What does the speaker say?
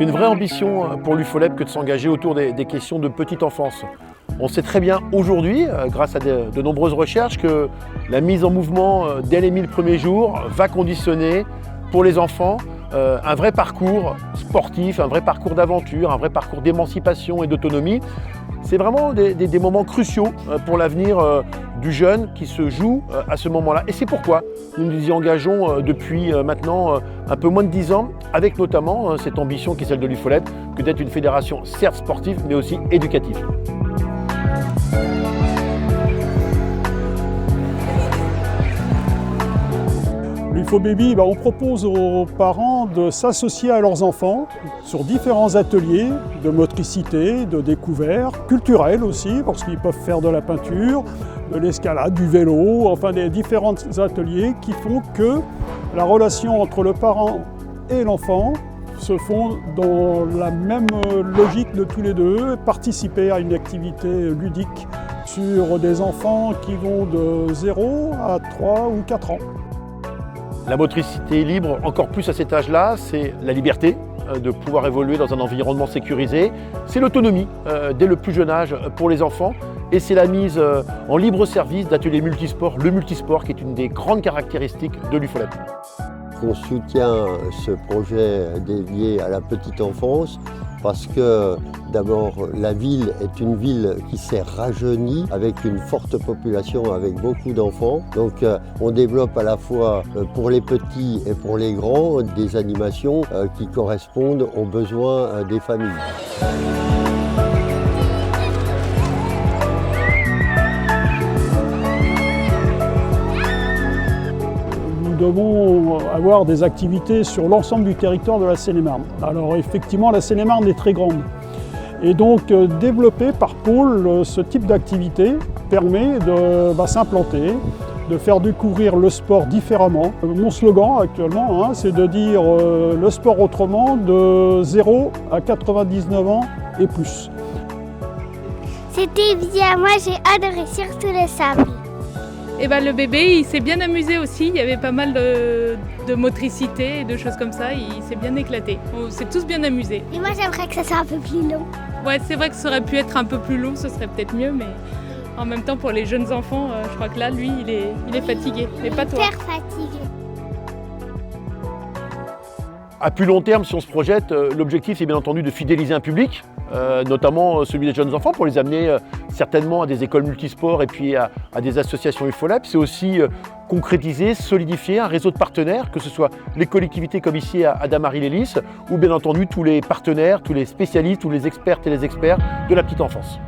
C'est une vraie ambition pour l'UFOLEP que de s'engager autour des questions de petite enfance. On sait très bien aujourd'hui, grâce à de nombreuses recherches, que la mise en mouvement dès les 1000 premiers jours va conditionner pour les enfants un vrai parcours sportif, un vrai parcours d'aventure, un vrai parcours d'émancipation et d'autonomie. C'est vraiment des moments cruciaux pour l'avenir du jeune qui se joue à ce moment-là. Et c'est pourquoi nous nous y engageons depuis maintenant un peu moins de 10 ans, avec notamment cette ambition qui est celle de l'UFOLEP, que d'être une fédération certes sportive, mais aussi éducative. L'UFOBaby, on propose aux parents de s'associer à leurs enfants sur différents ateliers de motricité, de découverte, culturels aussi, parce qu'ils peuvent faire de la peinture, de l'escalade, du vélo, enfin des différents ateliers qui font que la relation entre le parent et l'enfant se font dans la même logique de tous les deux, participer à une activité ludique sur des enfants qui vont de 0 à 3 ou 4 ans. La motricité libre, encore plus à cet âge-là, c'est la liberté de pouvoir évoluer dans un environnement sécurisé. C'est l'autonomie dès le plus jeune âge pour les enfants. Et c'est la mise en libre service d'ateliers multisports, le multisport qui est une des grandes caractéristiques de l'UFOLEP. On soutient ce projet dédié à la petite enfance parce que d'abord la ville est une ville qui s'est rajeunie avec une forte population, avec beaucoup d'enfants. Donc on développe à la fois pour les petits et pour les grands des animations qui correspondent aux besoins des familles. Nous devons avoir des activités sur l'ensemble du territoire de la Seine-et-Marne. Alors effectivement, la Seine-et-Marne est très grande. Et donc développer par pôle ce type d'activité permet de s'implanter, de faire découvrir le sport différemment. Mon slogan actuellement, c'est de dire le sport autrement de 0 à 99 ans et plus. C'était bien, moi j'ai adoré, surtout le sable. Et le bébé, il s'est bien amusé aussi, il y avait pas mal de motricité et de choses comme ça, il s'est bien éclaté. On s'est tous bien amusés. Et moi j'aimerais que ça soit un peu plus long. Ouais, c'est vrai que ça aurait pu être un peu plus long, ce serait peut-être mieux, mais en même temps pour les jeunes enfants, je crois que là, lui, il est fatigué, mais pas toi. Hyper fatigué. À plus long terme, si on se projette, l'objectif c'est bien entendu de fidéliser un public, notamment celui des jeunes enfants, pour les amener certainement à des écoles multisports et puis à des associations UFOLEP. C'est aussi concrétiser, solidifier un réseau de partenaires, que ce soit les collectivités comme ici à Damary-lès-Lys, ou bien entendu tous les partenaires, tous les spécialistes, tous les expertes et les experts de la petite enfance.